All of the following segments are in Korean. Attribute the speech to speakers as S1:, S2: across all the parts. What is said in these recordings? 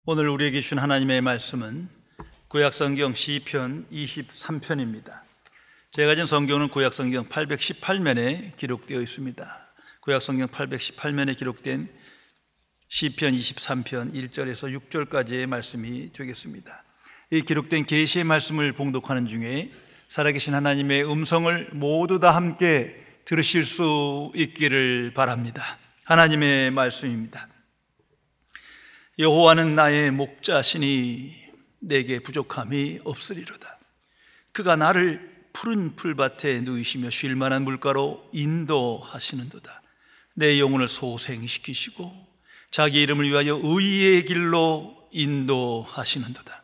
S1: 오늘 우리에게 주신 하나님의 말씀은 구약성경 시편 23편입니다. 제가 가진 성경은 구약성경 818면에 기록되어 있습니다. 구약성경 818면에 기록된 시편 23편 1절에서 6절까지의 말씀이 되겠습니다. 이 기록된 계시의 말씀을 봉독하는 중에 살아계신 하나님의 음성을 모두 다 함께 들으실 수 있기를 바랍니다. 하나님의 말씀입니다. 여호와는 나의 목자시니 내게 부족함이 없으리로다. 그가 나를 푸른 풀밭에 누이시며 쉴 만한 물가로 인도하시는도다. 내 영혼을 소생시키시고 자기 이름을 위하여 의의 길로 인도하시는도다.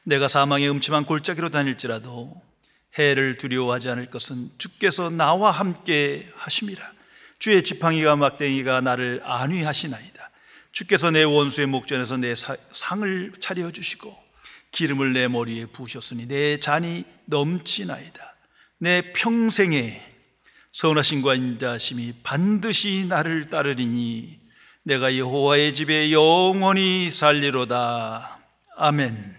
S1: 내가 사망의 음침한 골짜기로 다닐지라도 해를 두려워하지 않을 것은 주께서 나와 함께 하심이라. 주의 지팡이와 막대기가 나를 안위하시나이다. 주께서 내 원수의 목전에서 내 상을 차려주시고 기름을 내 머리에 부으셨으니 내 잔이 넘치나이다. 내 평생에 선하심과 인자심이 반드시 나를 따르리니 내가 여호와의 집에 영원히 살리로다. 아멘.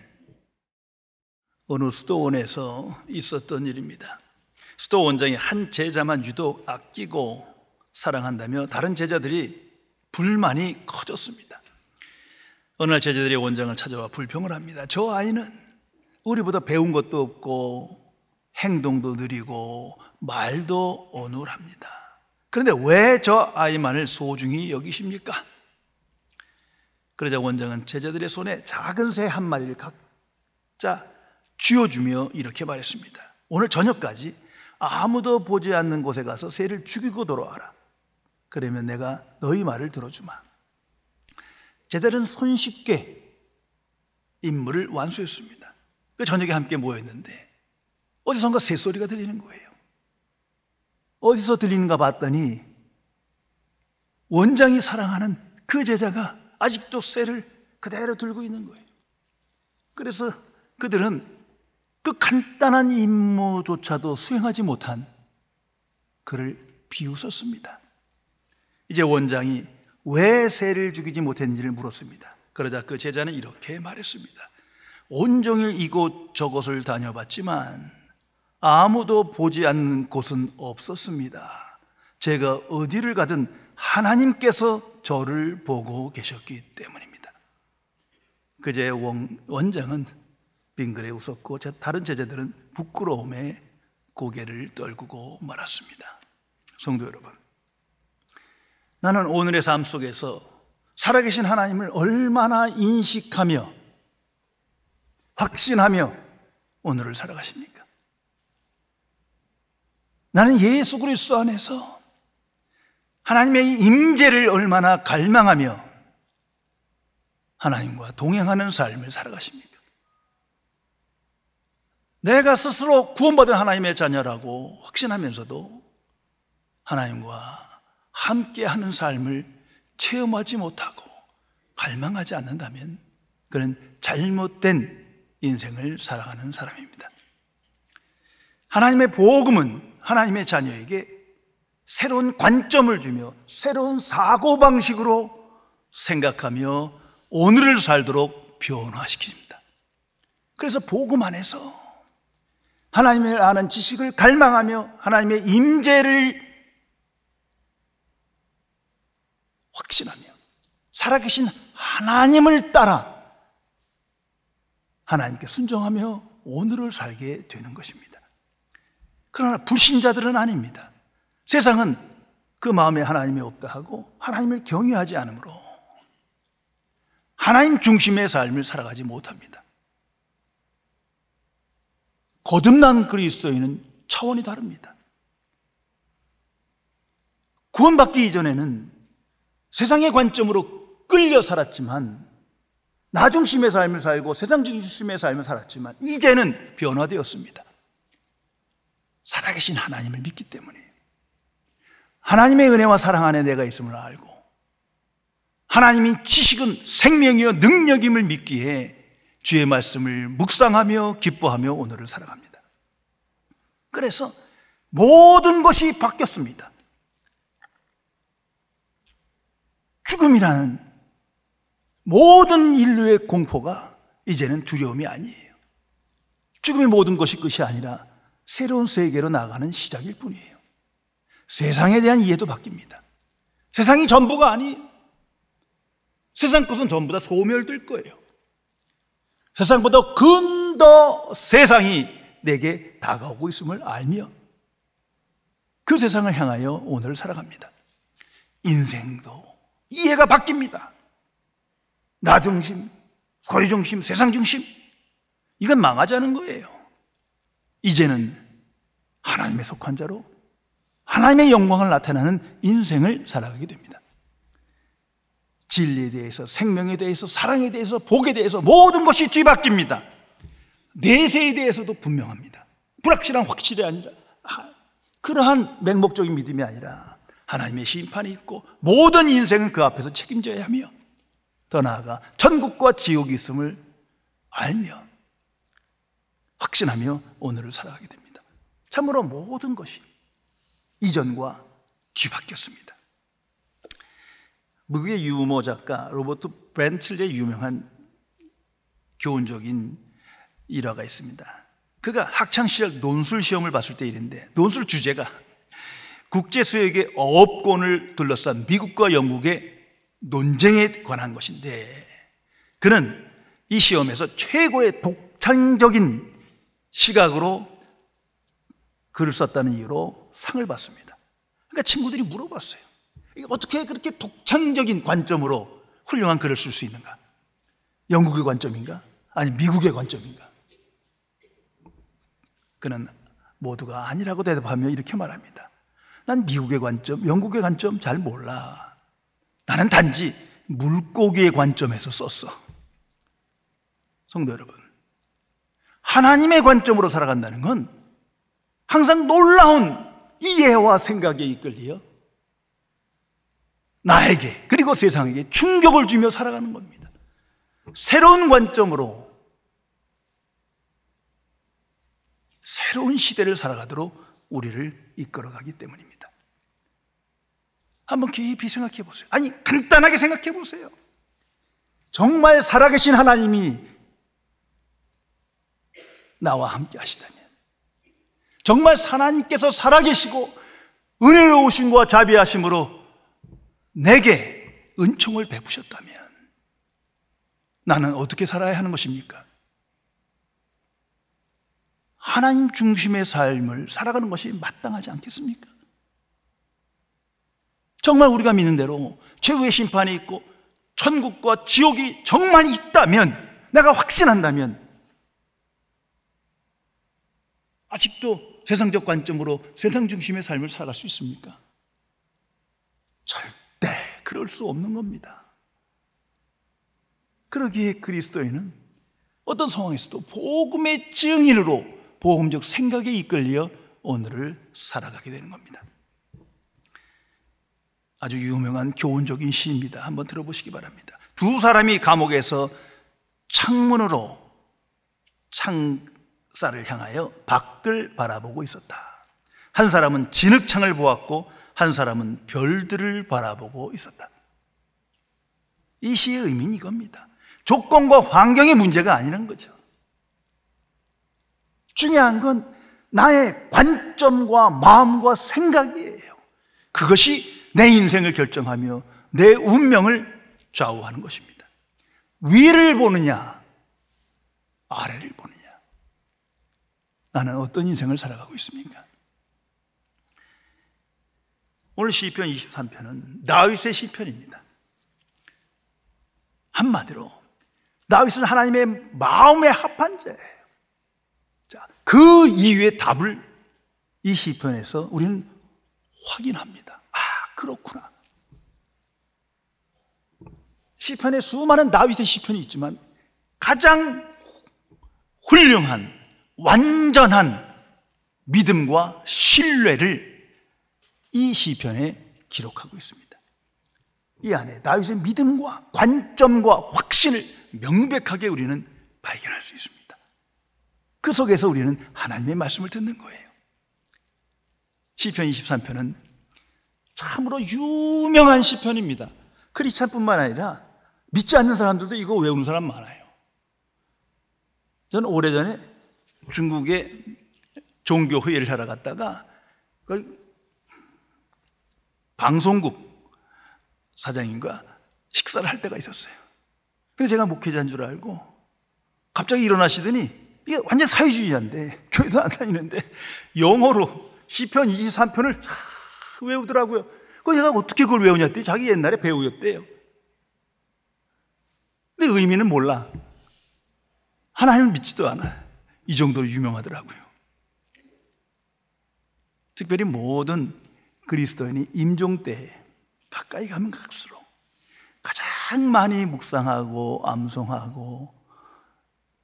S1: 어느 수도원에서 있었던 일입니다. 수도원장이 한 제자만 유독 아끼고 사랑한다며 다른 제자들이 불만이 커졌습니다. 어느 날 제자들이 원장을 찾아와 불평을 합니다. 저 아이는 우리보다 배운 것도 없고 행동도 느리고 말도 어눌합니다. 그런데 왜 저 아이만을 소중히 여기십니까? 그러자 원장은 제자들의 손에 작은 새 한 마리를 각자 쥐어주며 이렇게 말했습니다. 오늘 저녁까지 아무도 보지 않는 곳에 가서 새를 죽이고 돌아와라. 그러면 내가 너희 말을 들어주마. 제자들은 손쉽게 임무를 완수했습니다. 그 저녁에 함께 모였는데 어디선가 새소리가 들리는 거예요. 어디서 들리는가 봤더니 원장이 사랑하는 그 제자가 아직도 새를 그대로 들고 있는 거예요. 그래서 그들은 그 간단한 임무조차도 수행하지 못한 그를 비웃었습니다. 이제 원장이 왜 새를 죽이지 못했는지를 물었습니다. 그러자 그 제자는 이렇게 말했습니다. 온종일 이곳 저곳을 다녀봤지만 아무도 보지 않는 곳은 없었습니다. 제가 어디를 가든 하나님께서 저를 보고 계셨기 때문입니다. 그제 원장은 빙그레 웃었고 다른 제자들은 부끄러움에 고개를 떨구고 말았습니다. 성도 여러분, 나는 오늘의 삶 속에서 살아계신 하나님을 얼마나 인식하며 확신하며 오늘을 살아가십니까? 나는 예수 그리스도 안에서 하나님의 임재를 얼마나 갈망하며 하나님과 동행하는 삶을 살아가십니까? 내가 스스로 구원받은 하나님의 자녀라고 확신하면서도 하나님과 함께하는 삶을 체험하지 못하고 갈망하지 않는다면 그는 잘못된 인생을 살아가는 사람입니다. 하나님의 복음은 하나님의 자녀에게 새로운 관점을 주며 새로운 사고방식으로 생각하며 오늘을 살도록 변화시킵니다. 그래서 복음 안에서 하나님을 아는 지식을 갈망하며 하나님의 임재를 확신하며 살아계신 하나님을 따라 하나님께 순종하며 오늘을 살게 되는 것입니다. 그러나 불신자들은 아닙니다. 세상은 그 마음에 하나님이 없다 하고 하나님을 경외하지 않으므로 하나님 중심의 삶을 살아가지 못합니다. 거듭난 그리스도인은 차원이 다릅니다. 구원받기 이전에는 세상의 관점으로 끌려 살았지만 나 중심의 삶을 살고 세상 중심의 삶을 살았지만 이제는 변화되었습니다. 살아계신 하나님을 믿기 때문에 하나님의 은혜와 사랑 안에 내가 있음을 알고 하나님의 지식은 생명이요 능력임을 믿기에 주의 말씀을 묵상하며 기뻐하며 오늘을 살아갑니다. 그래서 모든 것이 바뀌었습니다. 죽음이라는 모든 인류의 공포가 이제는 두려움이 아니에요. 죽음의 모든 것이 끝이 아니라 새로운 세계로 나가는 시작일 뿐이에요. 세상에 대한 이해도 바뀝니다. 세상이 전부가 아니에요. 세상 것은 전부 다 소멸될 거예요. 세상보다 근더 세상이 내게 다가오고 있음을 알며 그 세상을 향하여 오늘을 살아갑니다. 인생도 이해가 바뀝니다. 나 중심, 소유 중심, 세상 중심, 이건 망하지 않은 거예요. 이제는 하나님의 속한 자로 하나님의 영광을 나타내는 인생을 살아가게 됩니다. 진리에 대해서, 생명에 대해서, 사랑에 대해서, 복에 대해서 모든 것이 뒤바뀝니다. 내세에 대해서도 분명합니다. 불확실한 확실이 아니라 그러한 맹목적인 믿음이 아니라 하나님의 심판이 있고 모든 인생은 그 앞에서 책임져야 하며 더 나아가 천국과 지옥이 있음을 알며 확신하며 오늘을 살아가게 됩니다. 참으로 모든 것이 이전과 뒤바뀌었습니다. 미국의 유머 작가 로버트 벤틀리의 유명한 교훈적인 일화가 있습니다. 그가 학창시절 논술 시험을 봤을 때 일인데, 논술 주제가 국제수역의 어업권을 둘러싼 미국과 영국의 논쟁에 관한 것인데, 그는 이 시험에서 최고의 독창적인 시각으로 글을 썼다는 이유로 상을 받습니다. 그러니까 친구들이 물어봤어요. 어떻게 그렇게 독창적인 관점으로 훌륭한 글을 쓸 수 있는가? 영국의 관점인가? 아니 미국의 관점인가? 그는 모두가 아니라고 대답하며 이렇게 말합니다. 난 미국의 관점, 영국의 관점 잘 몰라. 나는 단지 물고기의 관점에서 썼어. 성도 여러분, 하나님의 관점으로 살아간다는 건 항상 놀라운 이해와 생각에 이끌려 나에게 그리고 세상에게 충격을 주며 살아가는 겁니다. 새로운 관점으로 새로운 시대를 살아가도록 우리를 이끌어가기 때문입니다. 한번 깊이 생각해 보세요. 아니 간단하게 생각해 보세요. 정말 살아계신 하나님이 나와 함께 하시다면, 정말 하나님께서 살아계시고 은혜로우심과 자비하심으로 내게 은총을 베푸셨다면 나는 어떻게 살아야 하는 것입니까? 하나님 중심의 삶을 살아가는 것이 마땅하지 않겠습니까? 정말 우리가 믿는 대로 최후의 심판이 있고 천국과 지옥이 정말 있다면, 내가 확신한다면 아직도 세상적 관점으로 세상 중심의 삶을 살아갈 수 있습니까? 절대 그럴 수 없는 겁니다. 그러기에 그리스도인은 어떤 상황에서도 복음의 증인으로 복음적 생각에 이끌려 오늘을 살아가게 되는 겁니다. 아주 유명한 교훈적인 시입니다. 한번 들어보시기 바랍니다. 두 사람이 감옥에서 창문으로 창살을 향하여 밖을 바라보고 있었다. 한 사람은 진흙창을 보았고 한 사람은 별들을 바라보고 있었다. 이 시의 의미는 이겁니다. 조건과 환경의 문제가 아니라는 거죠. 중요한 건 나의 관점과 마음과 생각이에요. 그것이 내 인생을 결정하며 내 운명을 좌우하는 것입니다. 위를 보느냐 아래를 보느냐, 나는 어떤 인생을 살아가고 있습니까? 오늘 시편 23편은 다윗의 시편입니다. 한마디로 다윗은 하나님의 마음에 합한 자예요. 자, 그 이유의 답을 이 시편에서 우리는 확인합니다. 아, 그렇구나. 시편에 수많은 다윗의 시편이 있지만 가장 훌륭한 완전한 믿음과 신뢰를 이 시편에 기록하고 있습니다. 이 안에 다윗의 믿음과 관점과 확신을 명백하게 우리는 발견할 수 있습니다. 그 속에서 우리는 하나님의 말씀을 듣는 거예요. 시편 23편은 참으로 유명한 시편입니다. 크리스찬뿐만 아니라 믿지 않는 사람들도 이거 외우는 사람 많아요. 저는 오래전에 중국에 종교회의를 하러 갔다가 방송국 사장님과 식사를 할 때가 있었어요. 근데 제가 목회자인 줄 알고 갑자기 일어나시더니, 이게 완전 사회주의자인데 교회도 안 다니는데 영어로 시편 23편을 외우더라고요. 그 제가 어떻게 그걸 외우냐 했더니 자기 옛날에 배우였대요. 근데 의미는 몰라. 하나님을 믿지도 않아. 이 정도로 유명하더라고요. 특별히 모든 그리스도인이 임종 때에 가까이 가면 갈수록 가장 많이 묵상하고 암송하고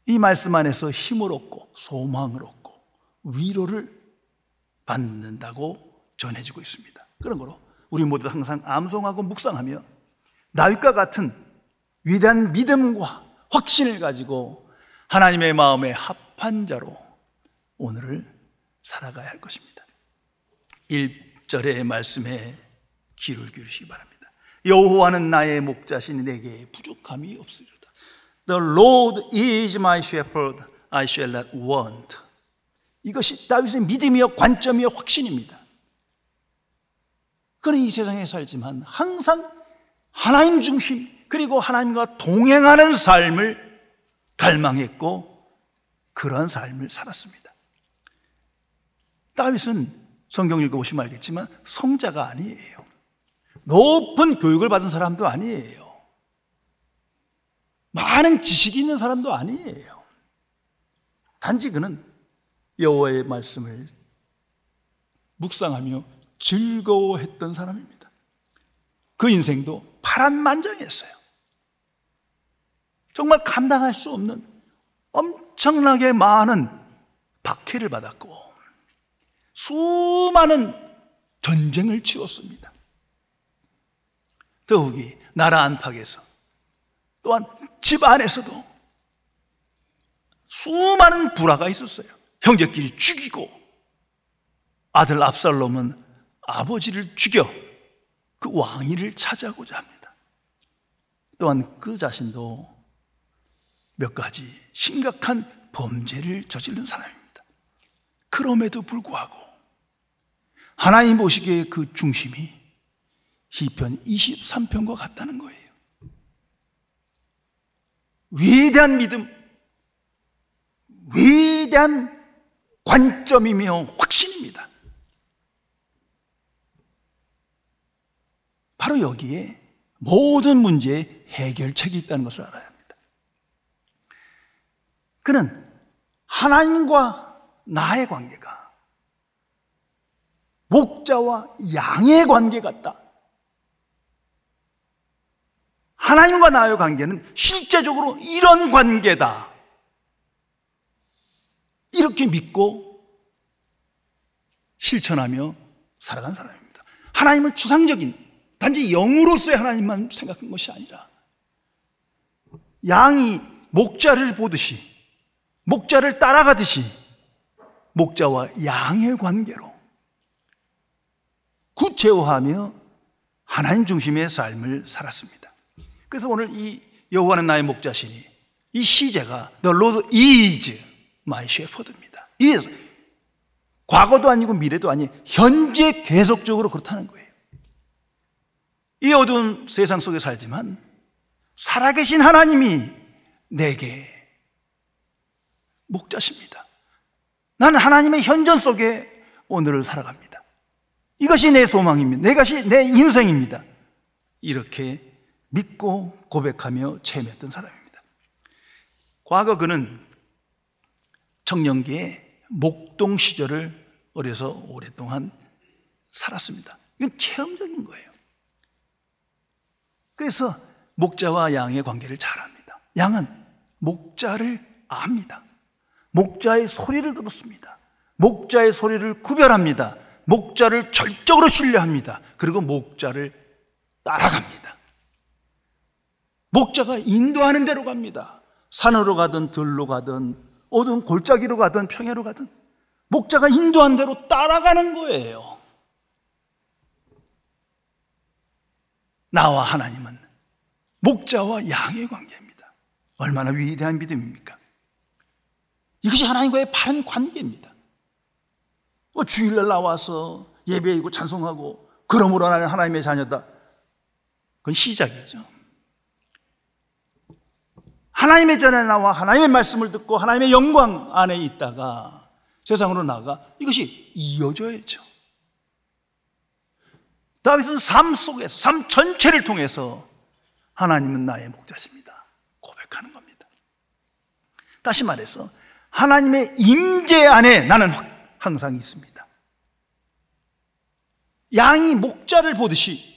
S1: 이 말씀 안에서 힘을 얻고 소망을 얻고 위로를 받는다고 전해지고 있습니다. 그런 거로 우리 모두 항상 암송하고 묵상하며 다윗과 같은 위대한 믿음과 확신을 가지고 하나님의 마음에 합한 자로 오늘을 살아가야 할 것입니다. 1절의 말씀에 귀를 기울이시기 바랍니다. 여호와는 나의 목자시니 내게 부족함이 없으리로다. The Lord is my shepherd, I shall not want. 이것이 다윗의 믿음이요 관점이요 확신입니다. 그는 이 세상에 살지만 항상 하나님 중심, 그리고 하나님과 동행하는 삶을 갈망했고 그런 삶을 살았습니다. 다윗은 성경 읽어보시면 알겠지만 성자가 아니에요. 높은 교육을 받은 사람도 아니에요. 많은 지식이 있는 사람도 아니에요. 단지 그는 여호와의 말씀을 묵상하며 즐거워했던 사람입니다. 그 인생도 파란만장했어요. 정말 감당할 수 없는 엄청나게 많은 박해를 받았고 수많은 전쟁을 치렀습니다. 더욱이 나라 안팎에서 또한 집 안에서도 수많은 불화가 있었어요. 형제끼리 죽이고 아들 압살롬은 아버지를 죽여 그 왕위를 차지하고자 합니다. 또한 그 자신도 몇 가지 심각한 범죄를 저지른 사람입니다. 그럼에도 불구하고 하나님 보시기에 그 중심이 시편 23편과 같다는 거예요. 위대한 믿음, 위대한 관점이며 확신입니다. 바로 여기에 모든 문제의 해결책이 있다는 것을 알아야 합니다. 그는 하나님과 나의 관계가 목자와 양의 관계 같다. 하나님과 나의 관계는 실제적으로 이런 관계다. 이렇게 믿고 실천하며 살아간 사람입니다. 하나님을 추상적인 단지 영으로서의 하나님만 생각한 것이 아니라 양이 목자를 보듯이 목자를 따라가듯이 목자와 양의 관계로 구체화하며 하나님 중심의 삶을 살았습니다. 그래서 오늘 이 여호와는 나의 목자시니 이 시제가 The Lord is my shepherd입니다. 이 과거도 아니고 미래도 아니에요. 현재 계속적으로 그렇다는 거예요. 이 어두운 세상 속에 살지만 살아계신 하나님이 내게 목자십니다. 나는 하나님의 현존 속에 오늘을 살아갑니다. 이것이 내 소망입니다. 이것이 내 인생입니다. 이렇게 믿고 고백하며 체험했던 사람입니다. 과거 그는 청년기에 목동 시절을 어려서 오랫동안 살았습니다. 이건 체험적인 거예요. 그래서 목자와 양의 관계를 잘 압니다. 양은 목자를 압니다. 목자의 소리를 들었습니다. 목자의 소리를 구별합니다. 목자를 절적으로 신뢰합니다. 그리고 목자를 따라갑니다. 목자가 인도하는 대로 갑니다. 산으로 가든 들로 가든 어두운 골짜기로 가든 평야로 가든 목자가 인도한 대로 따라가는 거예요. 나와 하나님은 목자와 양의 관계입니다. 얼마나 위대한 믿음입니까? 이것이 하나님과의 바른 관계입니다. 주일날 나와서 예배이고 찬송하고 그러므로 나는 하나님의 자녀다, 그건 시작이죠. 하나님의 전에 나와 하나님의 말씀을 듣고 하나님의 영광 안에 있다가 세상으로 나가 이것이 이어져야죠. 다윗은 삶 속에서, 삶 전체를 통해서 하나님은 나의 목자십니다 고백하는 겁니다. 다시 말해서 하나님의 임재 안에 나는 항상 있습니다. 양이 목자를 보듯이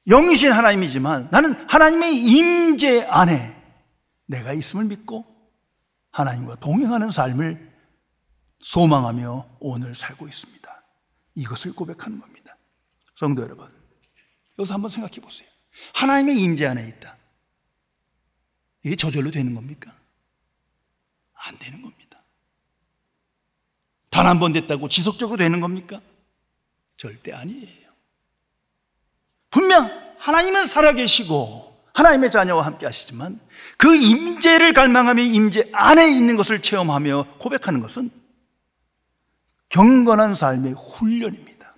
S1: 영이신 하나님이지만 나는 하나님의 임재 안에 내가 있음을 믿고 하나님과 동행하는 삶을 소망하며 오늘 살고 있습니다. 이것을 고백하는 겁니다. 성도 여러분, 여기서 한번 생각해 보세요. 하나님의 임재 안에 있다. 이게 저절로 되는 겁니까? 안 되는 겁니다. 단 한 번 됐다고 지속적으로 되는 겁니까? 절대 아니에요. 분명 하나님은 살아계시고 하나님의 자녀와 함께 하시지만 그 임재를 갈망하며 임재 안에 있는 것을 체험하며 고백하는 것은 경건한 삶의 훈련입니다.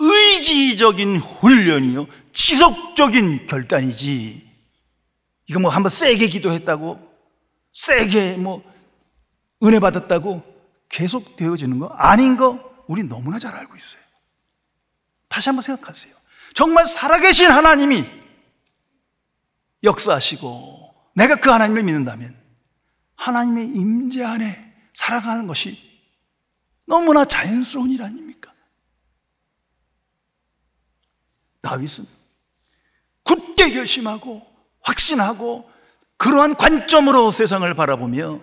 S1: 의지적인 훈련이요, 지속적인 결단이지, 이거 뭐 한번 세게 기도했다고, 세게 은혜 받았다고 계속 되어지는 거 아닌 거 우리 너무나 잘 알고 있어요. 다시 한번 생각하세요. 정말 살아계신 하나님이 역사하시고 내가 그 하나님을 믿는다면 하나님의 임재 안에 살아가는 것이 너무나 자연스러운 일 아닙니까? 다윗은 굳게 결심하고 확신하고 그러한 관점으로 세상을 바라보며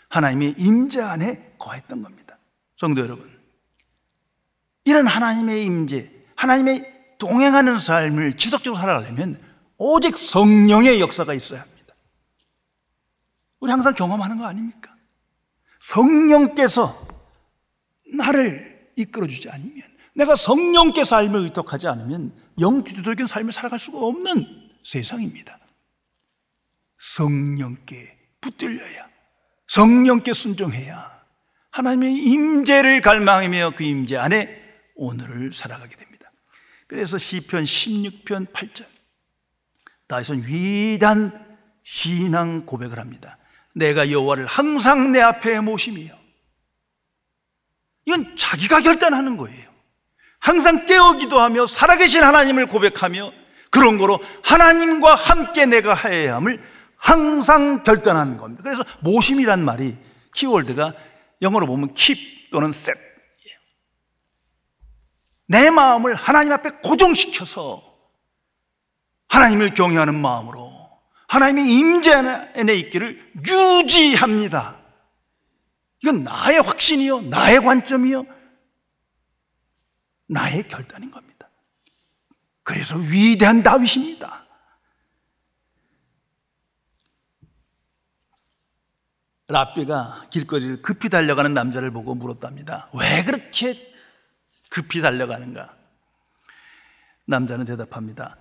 S1: 하나님의 임재 안에 거했던 겁니다. 성도 여러분, 이런 하나님의 임재, 하나님의 동행하는 삶을 지속적으로 살아가려면 오직 성령의 역사가 있어야 합니다. 우리 항상 경험하는 거 아닙니까? 성령께서 나를 이끌어주지 않으면, 내가 성령께 삶을 의탁하지 않으면 영지주적인 삶을 살아갈 수가 없는 세상입니다. 성령께 붙들려야, 성령께 순종해야 하나님의 임재를 갈망하며 그 임재 안에 오늘을 살아가게 됩니다. 그래서 시편 16편 8절 다윗은 위대한 신앙 고백을 합니다. 내가 여호와를 항상 내 앞에 모심이요. 이건 자기가 결단하는 거예요. 항상 깨어 기도하며 살아계신 하나님을 고백하며 그런 거로 하나님과 함께 내가 하여야 함을 항상 결단하는 겁니다. 그래서 모심이란 말이 키워드가 영어로 보면 keep 또는 set, 내 마음을 하나님 앞에 고정시켜서 하나님을 경외하는 마음으로 하나님의 임재 안에 있기를 유지합니다. 이건 나의 확신이요, 나의 관점이요, 나의 결단인 겁니다. 그래서 위대한 다윗입니다. 랍비가 길거리를 급히 달려가는 남자를 보고 물었답니다. 왜 그렇게 급히 달려가는가? 남자는 대답합니다.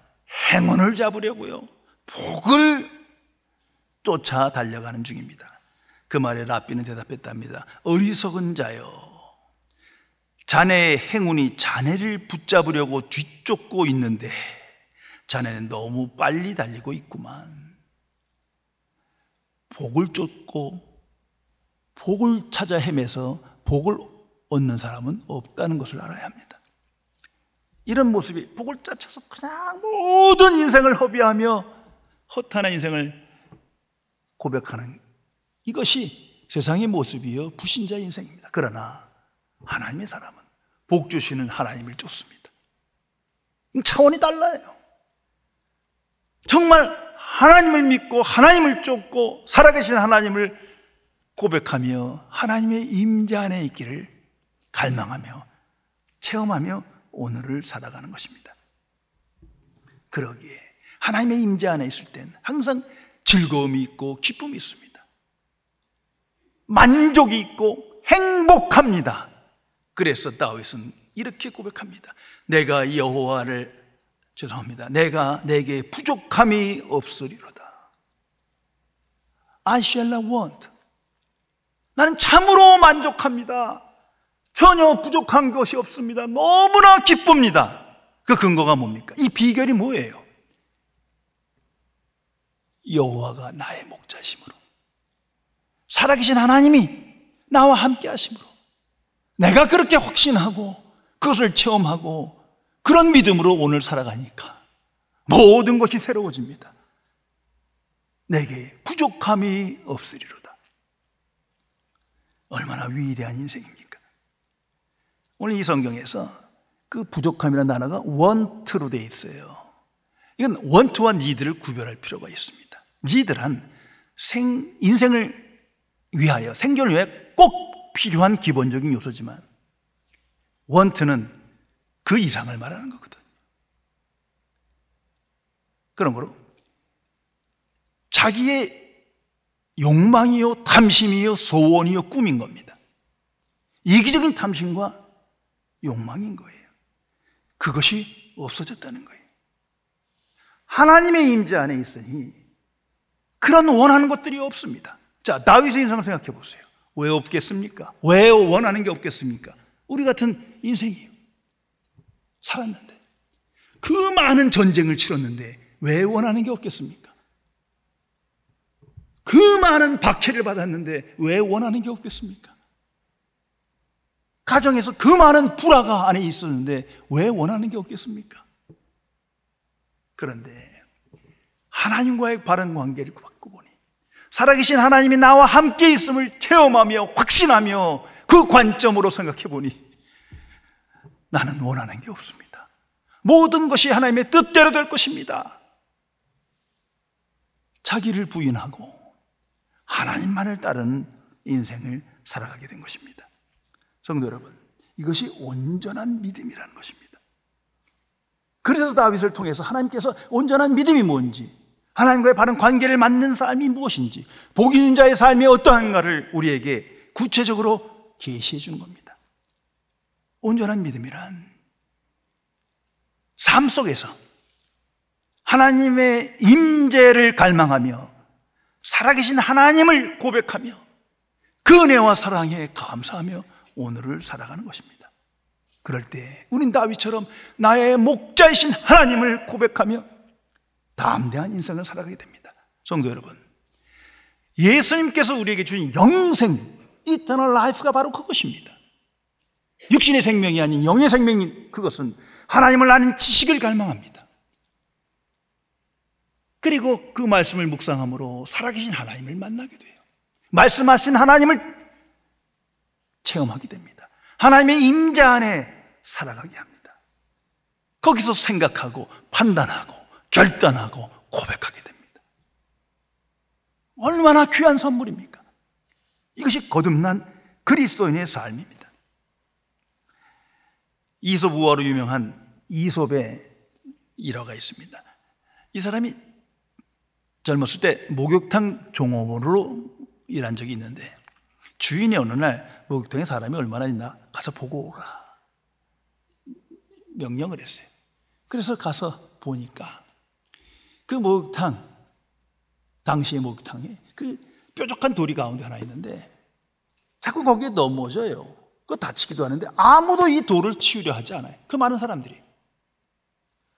S1: 행운을 잡으려고요, 복을 쫓아 달려가는 중입니다. 그 말에 랍비는 대답했답니다. 어리석은 자여, 자네의 행운이 자네를 붙잡으려고 뒤쫓고 있는데 자네는 너무 빨리 달리고 있구만. 복을 쫓고 복을 찾아 헤매서 복을 얻는 사람은 없다는 것을 알아야 합니다. 이런 모습이, 복을 쫓아서 그냥 모든 인생을 허비하며 허탄한 인생을 고백하는 이것이 세상의 모습이요, 불신자 인생입니다. 그러나 하나님의 사람은 복 주시는 하나님을 쫓습니다. 차원이 달라요. 정말 하나님을 믿고 하나님을 쫓고 살아계신 하나님을 고백하며 하나님의 임재 안에 있기를 갈망하며 체험하며 오늘을 살아가는 것입니다. 그러기에 하나님의 임재 안에 있을 땐 항상 즐거움이 있고 기쁨이 있습니다. 만족이 있고 행복합니다. 그래서 다윗은 이렇게 고백합니다. 내가 여호와를 죄송합니다. 내가 내게 부족함이 없으리로다. I shall not want. 나는 참으로 만족합니다. 전혀 부족한 것이 없습니다. 너무나 기쁩니다. 그 근거가 뭡니까? 이 비결이 뭐예요? 여호와가 나의 목자심으로, 살아계신 하나님이 나와 함께 하심으로, 내가 그렇게 확신하고 그것을 체험하고 그런 믿음으로 오늘 살아가니까 모든 것이 새로워집니다. 내게 부족함이 없으리로다. 얼마나 위대한 인생입니까? 오늘 이 성경에서 그 부족함이라는 단어가 want로 되어 있어요. 이건 want와 need를 구별할 필요가 있습니다. need란 인생을 위하여, 생존을 위해 꼭 필요한 기본적인 요소지만 want는 그 이상을 말하는 거거든요. 그러므로 자기의 욕망이요, 탐심이요, 소원이요, 꿈인 겁니다. 이기적인 탐심과 욕망인 거예요. 그것이 없어졌다는 거예요. 하나님의 임재 안에 있으니 그런 원하는 것들이 없습니다. 자, 다윗의 인생을 생각해 보세요. 왜 없겠습니까? 왜 원하는 게 없겠습니까? 우리 같은 인생이에요. 살았는데, 그 많은 전쟁을 치렀는데 왜 원하는 게 없겠습니까? 그 많은 박해를 받았는데 왜 원하는 게 없겠습니까? 가정에서 그 많은 불화가 안에 있었는데 왜 원하는 게 없겠습니까? 그런데 하나님과의 바른 관계를 갖고 보니, 살아계신 하나님이 나와 함께 있음을 체험하며 확신하며 그 관점으로 생각해 보니 나는 원하는 게 없습니다. 모든 것이 하나님의 뜻대로 될 것입니다. 자기를 부인하고 하나님만을 따르는 인생을 살아가게 된 것입니다. 성도 여러분, 이것이 온전한 믿음이라는 것입니다. 그래서 다윗을 통해서 하나님께서 온전한 믿음이 뭔지, 하나님과의 바른 관계를 맺는 삶이 무엇인지, 복 있는 자의 삶이 어떠한가를 우리에게 구체적으로 계시해 주는 겁니다. 온전한 믿음이란 삶 속에서 하나님의 임재를 갈망하며 살아계신 하나님을 고백하며 그 은혜와 사랑에 감사하며 오늘을 살아가는 것입니다. 그럴 때 우린 다윗처럼 나의 목자이신 하나님을 고백하며 담대한 인생을 살아가게 됩니다. 성도 여러분, 예수님께서 우리에게 주신 영생, 이터널 라이프가 바로 그것입니다. 육신의 생명이 아닌 영의 생명인 그것은 하나님을 아는 지식을 갈망합니다. 그리고 그 말씀을 묵상함으로 살아계신 하나님을 만나게 돼요. 말씀하신 하나님을 체험하게 됩니다. 하나님의 임재 안에 살아가게 합니다. 거기서 생각하고 판단하고 결단하고 고백하게 됩니다. 얼마나 귀한 선물입니까? 이것이 거듭난 그리스도인의 삶입니다. 이솝 우화로 유명한 이솝의 일화가 있습니다. 이 사람이 젊었을 때 목욕탕 종업원으로 일한 적이 있는데, 주인이 어느 날 목욕탕에 사람이 얼마나 있나 가서 보고 오라 명령을 했어요. 그래서 가서 보니까 그 목욕탕, 당시의 목욕탕에 그 뾰족한 돌이 가운데 하나 있는데 자꾸 거기에 넘어져요. 그거 다치기도 하는데 아무도 이 돌을 치우려 하지 않아요. 그 많은 사람들이.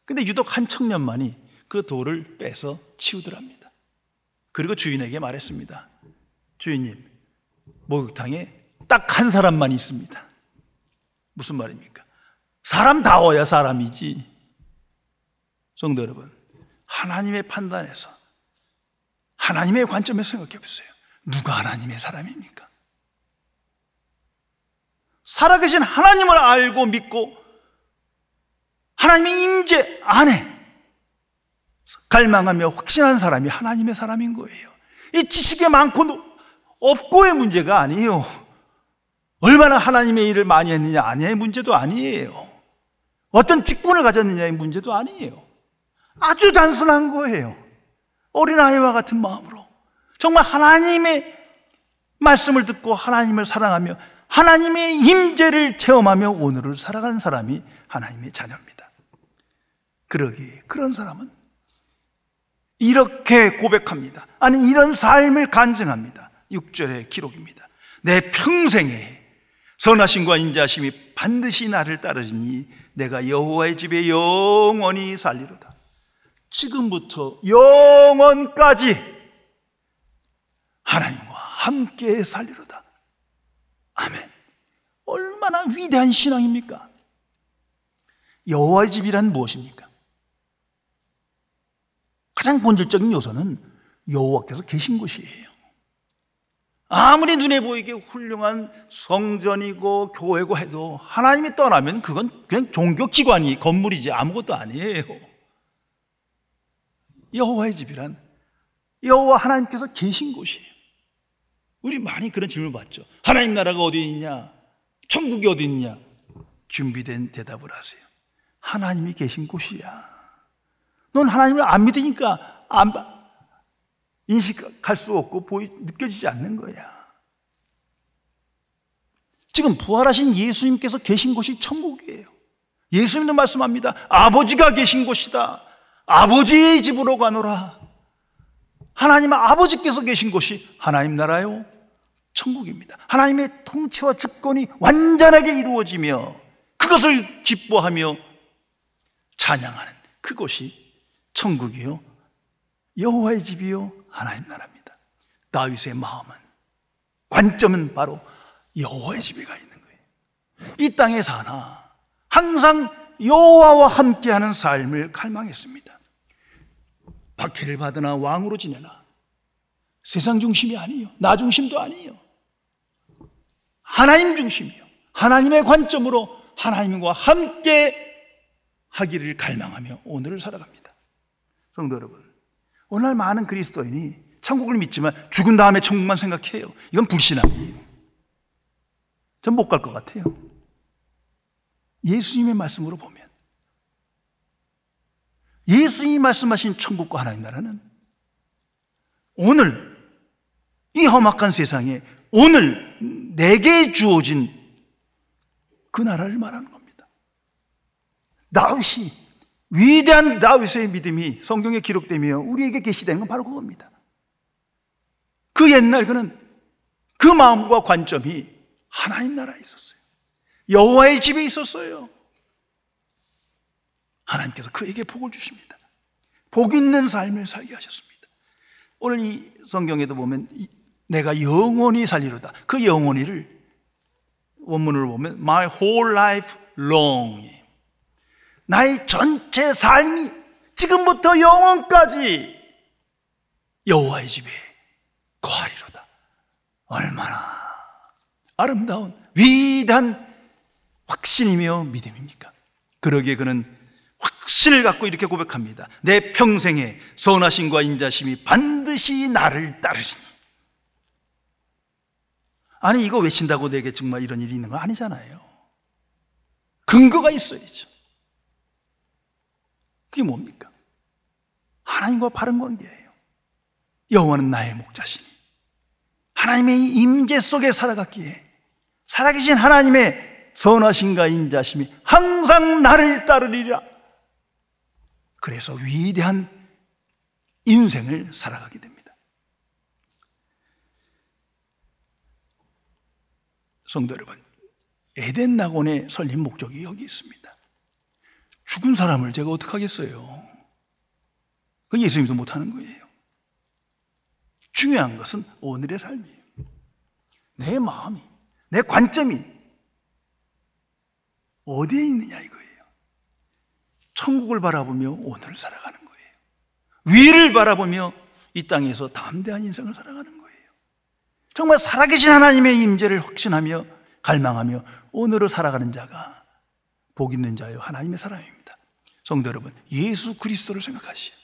S1: 근데 유독 한 청년만이 그 돌을 빼서 치우더랍니다. 그리고 주인에게 말했습니다. 주인님, 목욕탕에 딱 한 사람만 있습니다. 무슨 말입니까? 사람다워야 사람이지. 성도 여러분, 하나님의 판단에서, 하나님의 관점에서 생각해 보세요. 누가 하나님의 사람입니까? 살아계신 하나님을 알고 믿고 하나님의 임재 안에 갈망하며 확신한 사람이 하나님의 사람인 거예요. 이 지식이 많고 없고의 문제가 아니에요. 얼마나 하나님의 일을 많이 했느냐 아니냐의 문제도 아니에요. 어떤 직분을 가졌느냐의 문제도 아니에요. 아주 단순한 거예요. 어린아이와 같은 마음으로 정말 하나님의 말씀을 듣고 하나님을 사랑하며 하나님의 임재를 체험하며 오늘을 살아가는 사람이 하나님의 자녀입니다. 그러기에 그런 사람은 이렇게 고백합니다. 아니, 이런 삶을 간증합니다. 6절의 기록입니다. 내 평생에 선하심과 인자심이 반드시 나를 따르리니 내가 여호와의 집에 영원히 살리로다. 지금부터 영원까지 하나님과 함께 살리로다. 아멘. 얼마나 위대한 신앙입니까? 여호와의 집이란 무엇입니까? 가장 본질적인 요소는 여호와께서 계신 곳이에요. 아무리 눈에 보이게 훌륭한 성전이고 교회고 해도 하나님이 떠나면 그건 그냥 종교기관이 건물이지 아무것도 아니에요. 여호와의 집이란 여호와 하나님께서 계신 곳이에요. 우리 많이 그런 질문을 받죠. 하나님 나라가 어디 있냐? 천국이 어디 있냐? 준비된 대답을 하세요. 하나님이 계신 곳이야. 넌 하나님을 안 믿으니까 인식할 수 없고 느껴지지 않는 거야. 지금 부활하신 예수님께서 계신 곳이 천국이에요. 예수님도 말씀합니다. 아버지가 계신 곳이다. 아버지의 집으로 가노라. 하나님 아버지께서 계신 곳이 하나님 나라요, 천국입니다. 하나님의 통치와 주권이 완전하게 이루어지며 그것을 기뻐하며 찬양하는 그곳이 천국이요, 여호와의 집이요, 하나님 나라입니다. 다윗의 마음은, 관점은 바로 여호와의 집에 가 있는 거예요. 이 땅에 사나 항상 여호와와 함께하는 삶을 갈망했습니다. 박해를 받으나 왕으로 지내나 세상 중심이 아니에요. 나 중심도 아니에요. 하나님 중심이요, 하나님의 관점으로 하나님과 함께 하기를 갈망하며 오늘을 살아갑니다. 성도 여러분, 오늘 많은 그리스도인이 천국을 믿지만 죽은 다음에 천국만 생각해요. 이건 불신앙이에요. 전 못 갈 것 같아요. 예수님의 말씀으로 보면 예수님이 말씀하신 천국과 하나님 나라는 오늘 이 험악한 세상에 오늘 내게 주어진 그 나라를 말하는 겁니다. 다윗이, 위대한 다윗의 믿음이 성경에 기록되며 우리에게 계시되는 건 바로 그겁니다. 그 옛날 그는 그 마음과 관점이 하나님 나라에 있었어요. 여호와의 집에 있었어요. 하나님께서 그에게 복을 주십니다. 복 있는 삶을 살게 하셨습니다. 오늘 이 성경에도 보면 내가 영원히 살리로다. 그 영원히를 원문으로 보면 My whole life long, 나의 전체 삶이 지금부터 영원까지 여호와의 집에 거하리로다. 얼마나 아름다운 위대한 확신이며 믿음입니까? 그러기에 그는 확신을 갖고 이렇게 고백합니다. 내 평생에 선하심과 인자심이 반드시 나를 따르리니. 아니, 이거 외친다고 내게 정말 이런 일이 있는 거 아니잖아요. 근거가 있어야죠. 그게 뭡니까? 하나님과 바른 관계예요. 여호와는 나의 목자시니 하나님의 임재 속에 살아갔기에 살아계신 하나님의 선하심과 인자심이 항상 나를 따르리라. 그래서 위대한 인생을 살아가게 됩니다. 성도 여러분, 에덴 낙원에 설린 목적이 여기 있습니다. 죽은 사람을 제가 어떻게 하겠어요? 그건 예수님도 못하는 거예요. 중요한 것은 오늘의 삶이에요. 내 마음이, 내 관점이 어디에 있느냐 이거예요. 천국을 바라보며 오늘을 살아가는 거예요. 위를 바라보며 이 땅에서 담대한 인생을 살아가는 거예요. 정말 살아계신 하나님의 임재를 확신하며 갈망하며 오늘을 살아가는 자가 복 있는 자요, 하나님의 사람입니다. 성도 여러분, 예수 그리스도를 생각하시오.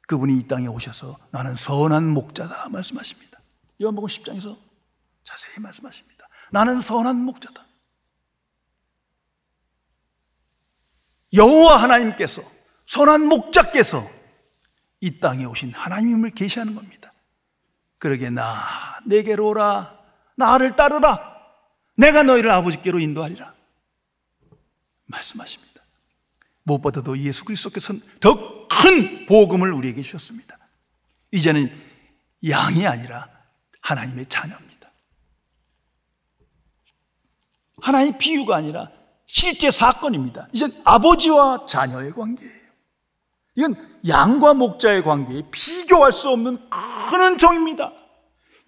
S1: 그분이 이 땅에 오셔서 나는 선한 목자다 말씀하십니다. 요한복음 10장에서 자세히 말씀하십니다. 나는 선한 목자다. 여호와 하나님께서, 선한 목자께서 이 땅에 오신 하나님임을 계시하는 겁니다. 그러기에 내게로 오라, 나를 따르라, 내가 너희를 아버지께로 인도하리라 말씀하십니다. 무엇보다도 예수 그리스도께서는 더 큰 복음을 우리에게 주셨습니다. 이제는 양이 아니라 하나님의 자녀입니다. 하나님의 비유가 아니라 실제 사건입니다. 이젠 아버지와 자녀의 관계예요. 이건 양과 목자의 관계에 비교할 수 없는 큰 은총입니다.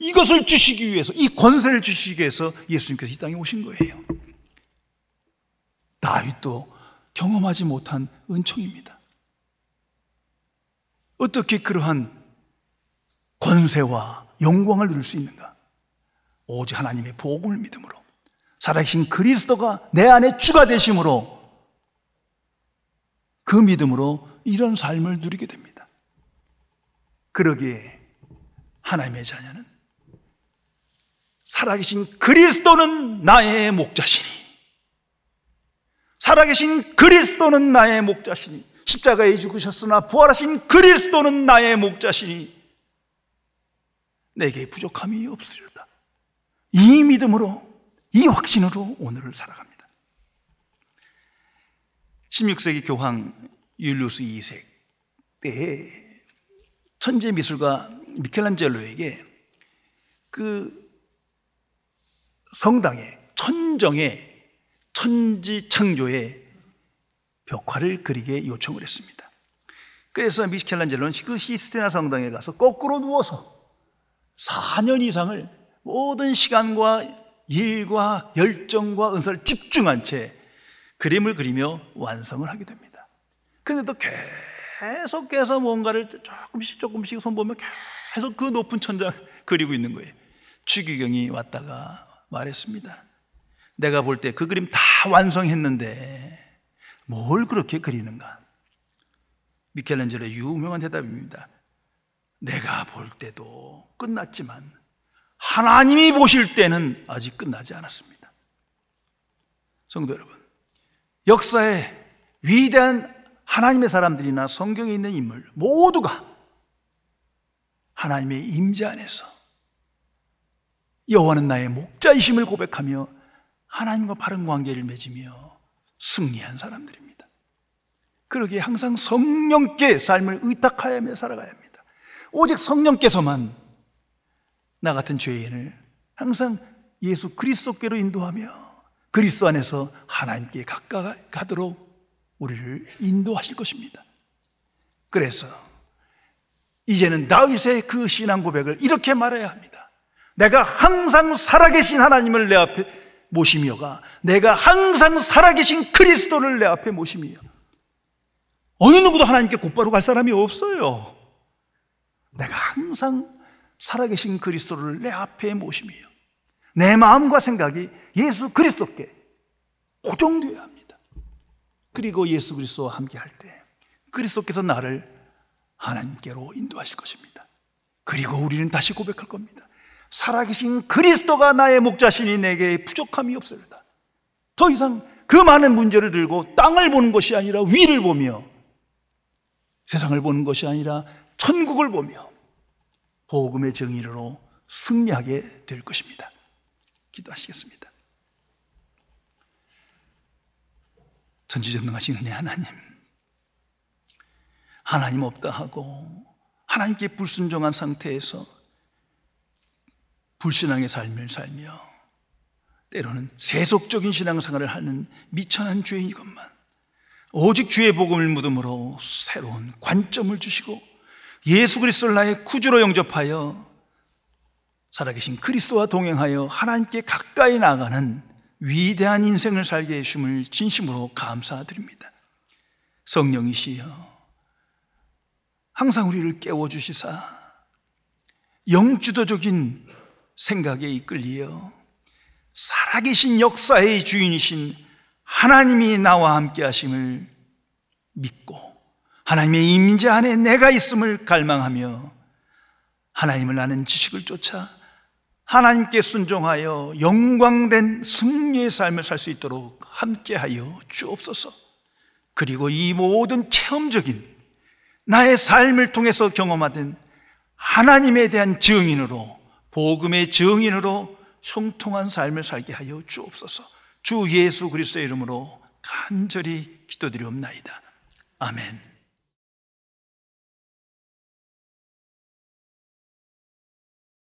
S1: 이것을 주시기 위해서, 이 권세를 주시기 위해서 예수님께서 이 땅에 오신 거예요. 다윗도 경험하지 못한 은총입니다. 어떻게 그러한 권세와 영광을 누릴 수 있는가? 오직 하나님의 복음을 믿음으로, 살아계신 그리스도가 내 안에 주가 되심으로, 그 믿음으로 이런 삶을 누리게 됩니다. 그러기에 하나님의 자녀는 살아계신 그리스도는 나의 목자시니, 살아계신 그리스도는 나의 목자시니, 십자가에 죽으셨으나 부활하신 그리스도는 나의 목자시니 내게 부족함이 없으리로다. 이 믿음으로, 이 확신으로 오늘을 살아갑니다. 16세기 교황 율리우스 2세 때에 천재 미술가 미켈란젤로에게 그 성당에, 천정에, 천지 창조의 벽화를 그리게 요청을 했습니다. 그래서 미켈란젤로는 그 시스티나 성당에 가서 거꾸로 누워서 4년 이상을 모든 시간과 일과 열정과 은사를 집중한 채 그림을 그리며 완성을 하게 됩니다. 그런데도 계속해서 뭔가를 조금씩 손보며 계속 그 높은 천장 그리고 있는 거예요. 추기경이 왔다가 말했습니다. 내가 볼 때 그 그림 다 완성했는데 뭘 그렇게 그리는가? 미켈란젤로의 유명한 대답입니다. 내가 볼 때도 끝났지만 하나님이 보실 때는 아직 끝나지 않았습니다. 성도 여러분, 역사에 위대한 하나님의 사람들이나 성경에 있는 인물 모두가 하나님의 임재 안에서 여호와는 나의 목자이심을 고백하며 하나님과 바른 관계를 맺으며 승리한 사람들입니다. 그러기에 항상 성령께 삶을 의탁하여 살아가야 합니다. 오직 성령께서만 나 같은 죄인을 항상 예수 그리스도께로 인도하며 그리스도 안에서 하나님께 가까이가도록 우리를 인도하실 것입니다. 그래서 이제는 다윗의 그 신앙 고백을 이렇게 말해야 합니다. 내가 항상 살아계신 하나님을 내 앞에 모시며가, 내가 항상 살아계신 그리스도를 내 앞에 모시며, 어느 누구도 하나님께 곧바로 갈 사람이 없어요. 내가 항상 살아계신 그리스도를 내 앞에 모시며 내 마음과 생각이 예수 그리스도께 고정되어야 합니다. 그리고 예수 그리스도와 함께 할 때 그리스도께서 나를 하나님께로 인도하실 것입니다. 그리고 우리는 다시 고백할 겁니다. 살아계신 그리스도가 나의 목자시니 내게 부족함이 없으리다. 더 이상 그 많은 문제를 들고 땅을 보는 것이 아니라 위를 보며, 세상을 보는 것이 아니라 천국을 보며 복음의 정의로 승리하게 될 것입니다. 기도하시겠습니다. 전지전능하신 은혜 하나님, 하나님 없다 하고 하나님께 불순종한 상태에서 불신앙의 삶을 살며 때로는 세속적인 신앙생활을 하는 미천한 죄이건만 오직 주의 복음을 믿음으로 새로운 관점을 주시고 예수 그리스도를 나의 구주로 영접하여 살아계신 그리스도와 동행하여 하나님께 가까이 나가는 위대한 인생을 살게 해주심을 진심으로 감사드립니다. 성령이시여 항상 우리를 깨워주시사 영주도적인 생각에 이끌리어 살아계신 역사의 주인이신 하나님이 나와 함께 하심을 믿고 하나님의 임재 안에 내가 있음을 갈망하며 하나님을 아는 지식을 쫓아 하나님께 순종하여 영광된 승리의 삶을 살 수 있도록 함께하여 주옵소서. 그리고 이 모든 체험적인 나의 삶을 통해서 경험하던 하나님에 대한 증인으로, 복음의 증인으로 형통한 삶을 살게 하여 주옵소서. 주 예수 그리스도의 이름으로 간절히 기도드리옵나이다. 아멘.